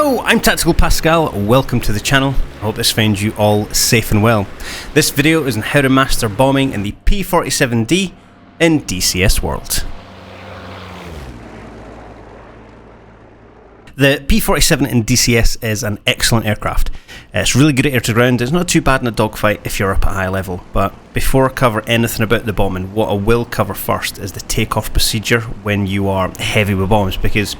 Hello, I'm Tactical Pascal, welcome to the channel. I hope this finds you all safe and well. This video is on how to master bombing in the P-47D in DCS World. The P-47 in DCS is an excellent aircraft. It's really good at air-to-ground. It's not too bad in a dogfight if you're up at high level. But before I cover anything about the bombing, what I will cover first is the takeoff procedure when you are heavy with bombs. Because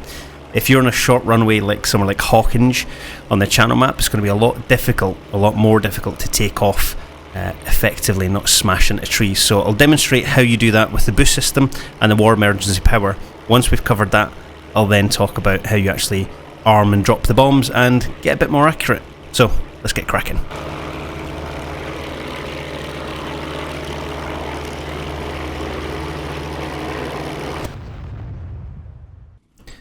if you're on a short runway like somewhere like Hawkinge on the channel map, it's going to be a lot more difficult to take off effectively, not smash into trees. So I'll demonstrate how you do that with the boost system and the war emergency power. Once we've covered that, I'll then talk about how you actually arm and drop the bombs and get a bit more accurate. So let's get cracking.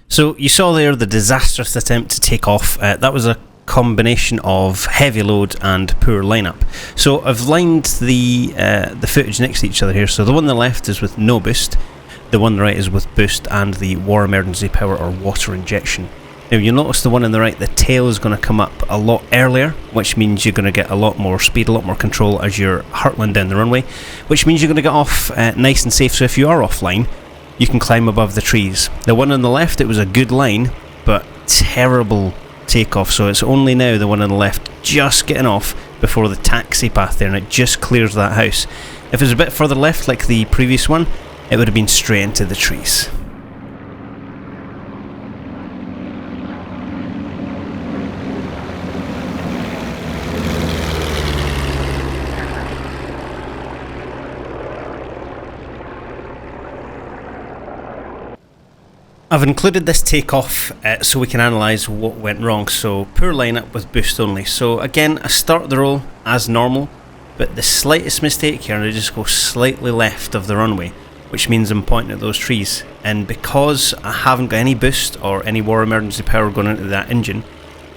So you saw there the disastrous attempt to take off. That was a combination of heavy load and poor lineup. So I've lined the footage next to each other here. So the one on the left is with no boost. The one on the right is with boost and the war emergency power or water injection. Now you'll notice the one on the right, the tail is going to come up a lot earlier, which means you're going to get a lot more speed, a lot more control as you're hurtling down the runway, which means you're going to get off nice and safe. So if you are offline, you can climb above the trees. The one on the left, it was a good line, but terrible takeoff. So it's only now the one on the left just getting off before the taxi path there, and it just clears that house. If it was a bit further left like the previous one, it would have been straight into the trees. I've included this takeoff so we can analyse what went wrong. So poor lineup with boost only. So again, I start the roll as normal, but the slightest mistake here and I just go slightly left of the runway, which means I'm pointing at those trees. And because I haven't got any boost or any war emergency power going into that engine,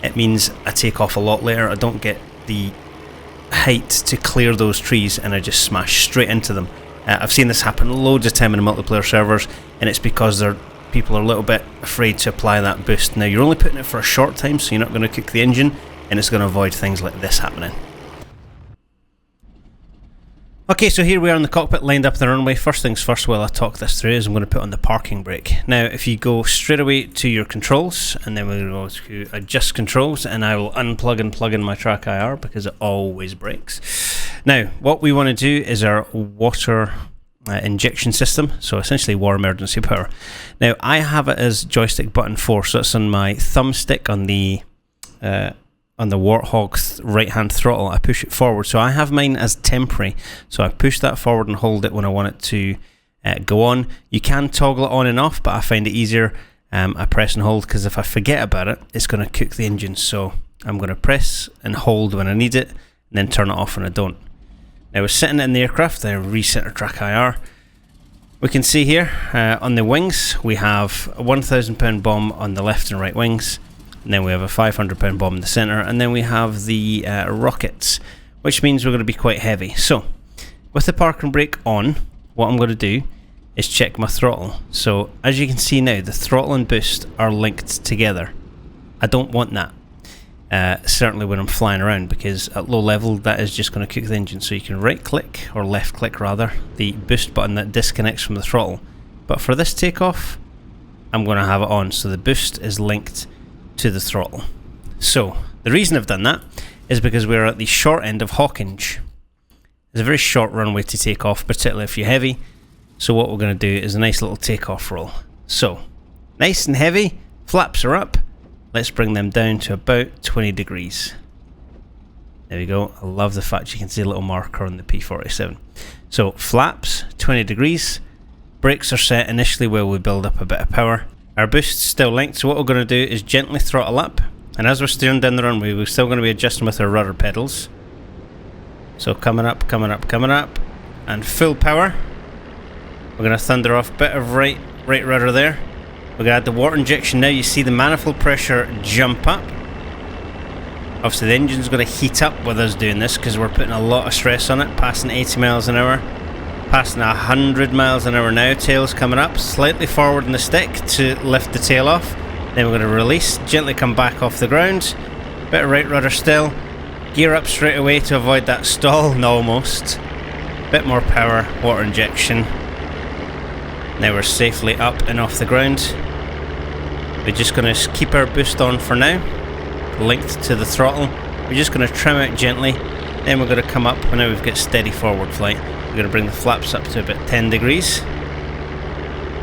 it means I take off a lot later. I don't get the height to clear those trees and I just smash straight into them. I've seen this happen loads of time in multiplayer servers, and it's because people are a little bit afraid to apply that boost. Now you're only putting it for a short time, so you're not going to cook the engine, and it's going to avoid things like this happening. Okay, so here we are in the cockpit, lined up the runway. First things first, while I talk this through, is I'm going to put on the parking brake. Now if you go straight away to your controls, and then we'll go to adjust controls, and I will unplug and plug in my track IR because it always breaks. Now what we want to do is our water injection system, so essentially war emergency power. Now I have it as joystick button 4, so it's on my thumbstick on the Warthog right hand throttle. I push it forward, so I have mine as temporary, so I push that forward and hold it when I want it to go on. You can toggle it on and off, but I find it easier I press and hold, because if I forget about it, it's going to cook the engine. So I'm going to press and hold when I need it, and then turn it off when I don't. Now we're sitting in the aircraft, then reset our track IR. We can see here on the wings we have a 1,000 pound bomb on the left and right wings, and then we have a 500 pound bomb in the centre, and then we have the rockets, which means we're going to be quite heavy. So with the parking brake on, what I'm going to do is check my throttle. So as you can see now, the throttle and boost are linked together. I don't want that. Certainly when I'm flying around, because at low level that is just going to cook the engine. So you can right click, or left click rather, the boost button that disconnects from the throttle. But for this takeoff, I'm going to have it on, so the boost is linked to the throttle. So the reason I've done that is because we're at the short end of Hawkinge. It's a very short runway to take off, particularly if you're heavy. So what we're going to do is a nice little takeoff roll. So nice and heavy, flaps are up. Let's bring them down to about 20 degrees. There we go. I love the fact you can see a little marker on the P-47. So flaps, 20 degrees. Brakes are set initially where we build up a bit of power. Our boost's still linked, so what we're going to do is gently throttle up. And as we're steering down the runway, we're still going to be adjusting with our rudder pedals. So coming up, coming up, coming up. And full power. We're going to thunder off a bit of right rudder there. We're going to add the water injection now. You see the manifold pressure jump up. Obviously the engine's going to heat up with us doing this, because we're putting a lot of stress on it, passing 80 miles an hour. Passing 100 miles an hour now. Tail's coming up, slightly forward in the stick to lift the tail off. Then we're going to release, gently come back off the ground. Bit of right rudder still. Gear up straight away to avoid that stall. No, almost. Bit more power, water injection. Now we're safely up and off the ground. We're just going to keep our boost on for now, linked to the throttle. We're just going to trim out gently. Then we're going to come up. Now we've got steady forward flight. We're going to bring the flaps up to about 10 degrees.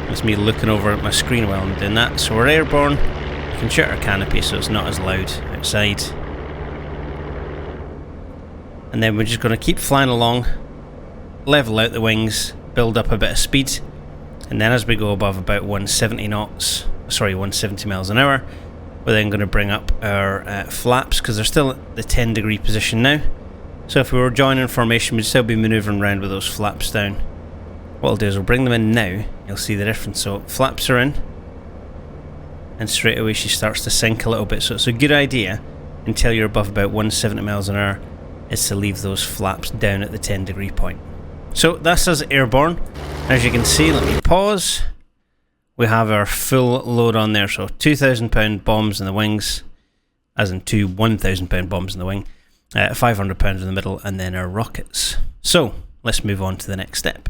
That's me looking over at my screen while I'm doing that. So we're airborne. We can shut our canopy so it's not as loud outside. And then we're just going to keep flying along, level out the wings, build up a bit of speed, and then as we go above about 170 miles an hour, we're then going to bring up our flaps, because they're still at the 10 degree position now. So if we were joining formation, we'd still be manoeuvring around with those flaps down. What I'll do is we'll bring them in now, you'll see the difference. So flaps are in, and straight away she starts to sink a little bit. So it's a good idea, until you're above about 170 miles an hour, is to leave those flaps down at the 10 degree point. So that's us airborne. As you can see, let me pause. We have our full load on there, so 2,000 pound bombs in the wings, as in two 1,000 pound bombs in the wing, 500 pounds in the middle, and then our rockets. So let's move on to the next step.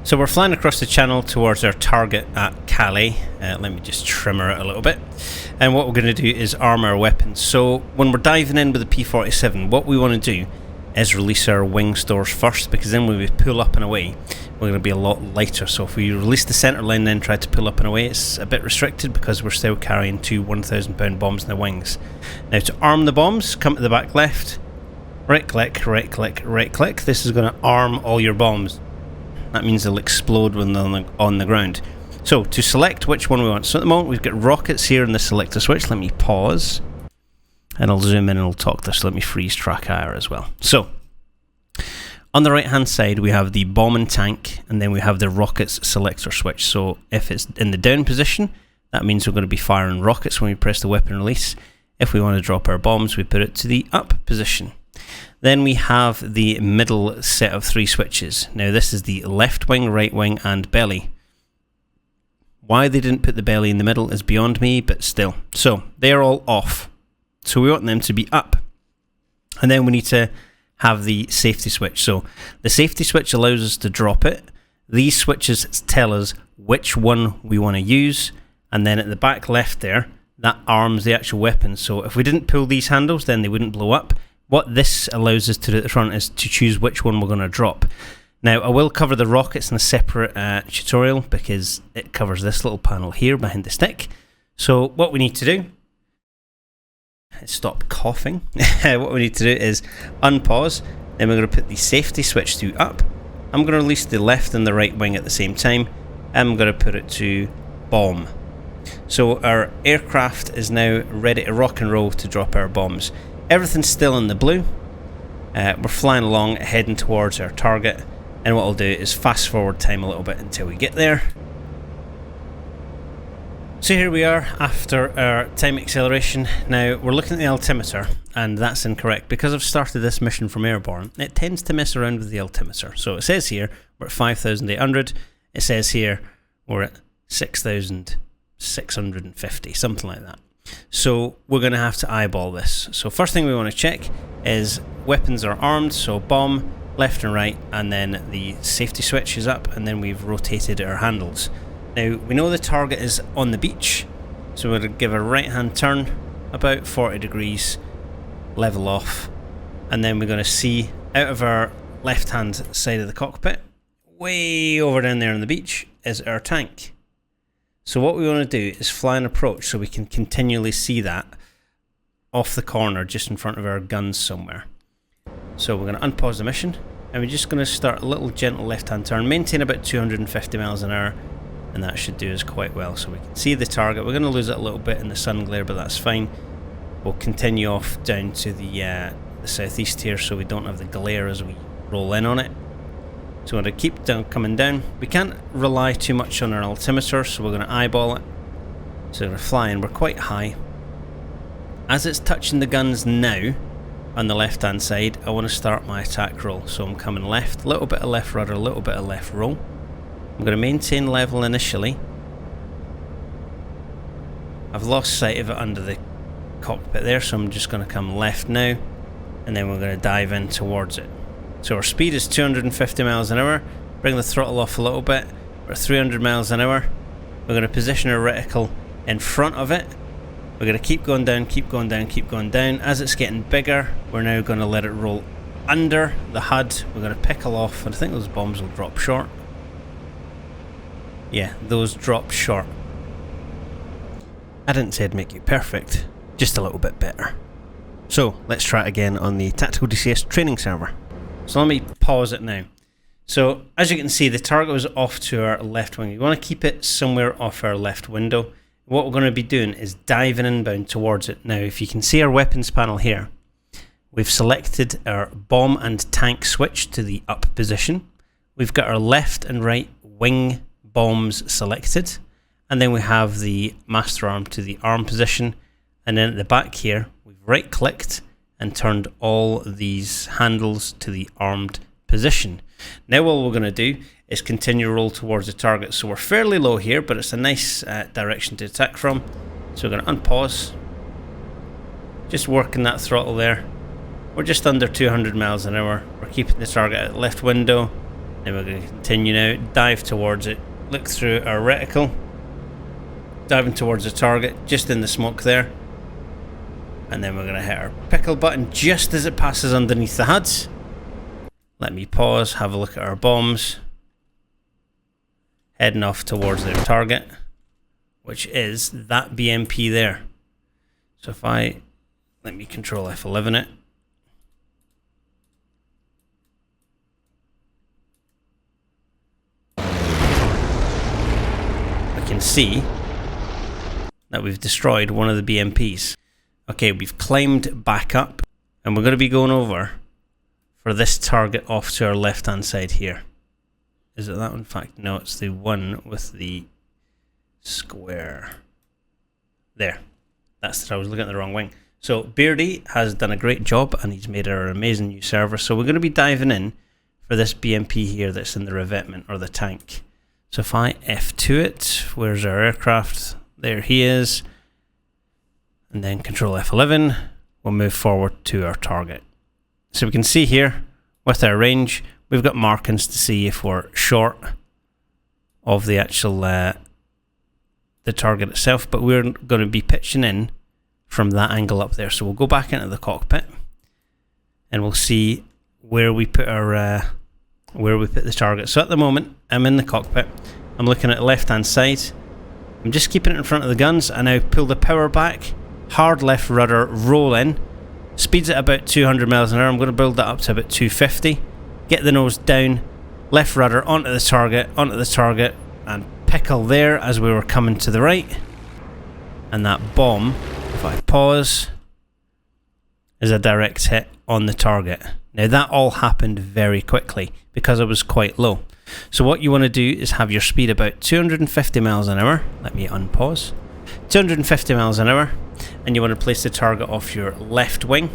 So we're flying across the channel towards our target at Calais. Let me just trim her out a little bit. And what we're going to do is arm our weapons. So when we're diving in with the P-47, what we want to do is release our wing stores first, because then when we pull up and away, we're going to be a lot lighter. So if we release the centre line then try to pull up and away, it's a bit restricted because we're still carrying two 1,000 pound bombs in the wings. Now to arm the bombs, come to the back left, right click, right click, right click. This is going to arm all your bombs. That means they'll explode when they're on the ground. So to select which one we want. So at the moment we've got rockets here in the selector switch. Let me pause. And I'll zoom in and I'll talk this. Let me freeze track IR as well. So on the right hand side we have the bomb and tank, and then we have the rockets selector switch. So if it's in the down position, that means we're going to be firing rockets when we press the weapon release. If we want to drop our bombs, we put it to the up position. Then we have the middle set of three switches. Now this is the left wing, right wing and belly. Why they didn't put the belly in the middle is beyond me, but still. So they're all off. So we want them to be up. And then we need to have the safety switch. So the safety switch allows us to drop it. These switches tell us which one we want to use. And then at the back left there, that arms the actual weapon. So if we didn't pull these handles, then they wouldn't blow up. What this allows us to do at the front is to choose which one we're going to drop. Now I will cover the rockets in a separate tutorial, because it covers this little panel here behind the stick. So what we need to do is stop coughing. What we need to do is unpause, then we're going to put the safety switch to up. I'm going to release the left and the right wing at the same time, and I'm going to put it to bomb. So our aircraft is now ready to rock and roll to drop our bombs. Everything's still in the blue. We're flying along, heading towards our target, and what I'll do is fast forward time a little bit until we get there. So here we are after our time acceleration. Now we're looking at the altimeter, and that's incorrect because I've started this mission from airborne. It tends to mess around with the altimeter. So it says here we're at 5,800. It says here we're at 6,650, something like that. So we're going to have to eyeball this. So first thing we want to check is weapons are armed, so bomb, left and right, and then the safety switch is up, and then we've rotated our handles. Now we know the target is on the beach, so we're going to give a right hand turn about 40 degrees, level off, and then we're going to see out of our left hand side of the cockpit, way over down there on the beach, is our tank. So what we want to do is fly an approach so we can continually see that off the corner just in front of our guns somewhere. So we're going to unpause the mission, and we're just going to start a little gentle left hand turn, maintain about 250 miles an hour, and that should do us quite well. So we can see the target. We're going to lose it a little bit in the sun glare, but that's fine. We'll continue off down to the southeast here so we don't have the glare as we roll in on it. So we're going to keep coming down. We can't rely too much on our altimeter, so we're going to eyeball it. So we're going to fly in. We're quite high. As it's touching the guns now, on the left hand side, I want to start my attack roll. So I'm coming left, a little bit of left rudder, a little bit of left roll. I'm going to maintain level initially. I've lost sight of it under the cockpit there, so I'm just going to come left now, and then we're going to dive in towards it. So our speed is 250 miles an hour. Bring the throttle off a little bit. We're at 300 miles an hour. We're going to position our reticle in front of it. We're going to keep going down, keep going down, keep going down. As it's getting bigger, we're now going to let it roll under the HUD. We're going to pickle off, and I think those bombs will drop short. Yeah, those drop short. I didn't say I'd make you perfect, just a little bit better. So let's try it again on the Tactical DCS training server. So let me pause it now. So as you can see, the target was off to our left wing. You want to keep it somewhere off our left window. What we're going to be doing is diving inbound towards it. Now, if you can see our weapons panel here, we've selected our bomb and tank switch to the up position. We've got our left and right wing bombs selected. And then we have the master arm to the arm position. And then at the back here, we've right clicked and turned all these handles to the armed position. Now all we're going to do is continue to roll towards the target. So we're fairly low here, but it's a nice direction to attack from. So we're going to unpause. Just working that throttle there. We're just under 200 miles an hour. We're keeping the target at left window. Then we're going to continue now, dive towards it, look through our reticle. Diving towards the target, just in the smoke there. And then we're going to hit our pickle button just as it passes underneath the HUDs. Let me pause, have a look at our bombs. Heading off towards their target, which is that BMP there. So if let me control F11 it. I can see that we've destroyed one of the BMPs. Okay, we've climbed back up, and we're going to be going over for this target off to our left hand side here. Is it that one? In fact, no, it's the one with the square. There. That's it. I was looking at the wrong wing. So Beardy has done a great job, and he's made our amazing new server. So we're going to be diving in for this BMP here that's in the revetment, or the tank. So if I F2 it, where's our aircraft? There he is. And then control F11, we'll move forward to our target. So we can see here, with our range, we've got markings to see if we're short of the actual the target itself, but we're going to be pitching in from that angle up there. So we'll go back into the cockpit, and we'll see where we put our the target. So at the moment, I'm in the cockpit. I'm looking at the left-hand side. I'm just keeping it in front of the guns. I now pull the power back. Hard left rudder, roll in, speeds at about 200 miles an hour. I'm going to build that up to about 250. Get the nose down, left rudder onto the target, and pickle there as we were coming to the right. And that bomb, if I pause, is a direct hit on the target. Now that all happened very quickly because I was quite low. So what you want to do is have your speed about 250 miles an hour. Let me unpause. 250 miles an hour. And you want to place the target off your left wing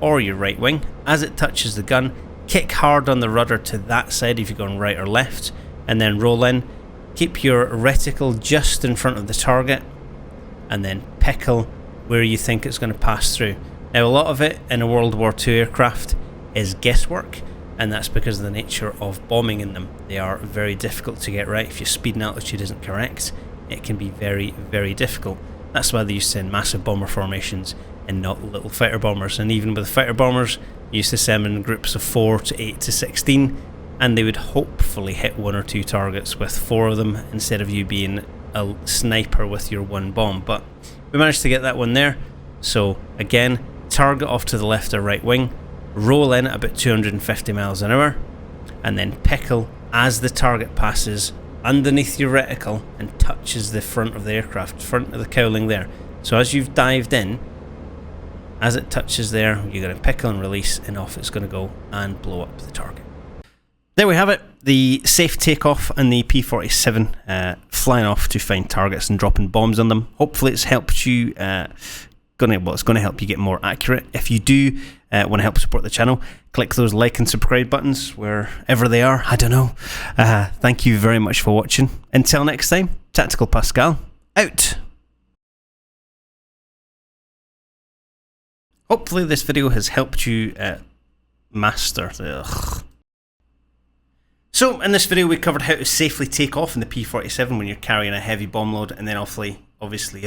or your right wing. As it touches the gun, kick hard on the rudder to that side if you're going right or left, and then roll in. Keep your reticle just in front of the target, and then pickle where you think it's going to pass through. Now, a lot of it in a World War II aircraft is guesswork, and that's because of the nature of bombing in them. They are very difficult to get right. If your speed and altitude isn't correct, it can be very, very difficult. That's why they used to send massive bomber formations and not little fighter bombers. And even with fighter bombers, you used to send them in groups of 4 to 8 to 16, and they would hopefully hit 1 or 2 targets with 4 of them instead of you being a sniper with your 1 bomb. But we managed to get that one there. So again, target off to the left or right wing, roll in at about 250 miles an hour, and then pickle as the target passes underneath your reticle and touches the front of the aircraft, front of the cowling there. So as you've dived in, as it touches there, you're going to pickle and release, and off it's going to go and blow up the target. There we have it, the safe takeoff and the P-47 flying off to find targets and dropping bombs on them. Hopefully it's helped you, it's going to help you get more accurate. If you do want to help support the channel, click those like and subscribe buttons wherever they are. I don't know. Thank you very much for watching. Until next time, Tactical Pascal, out. Hopefully this video has helped you master the... So in this video we covered how to safely take off in the P-47 when you're carrying a heavy bomb load, and then obviously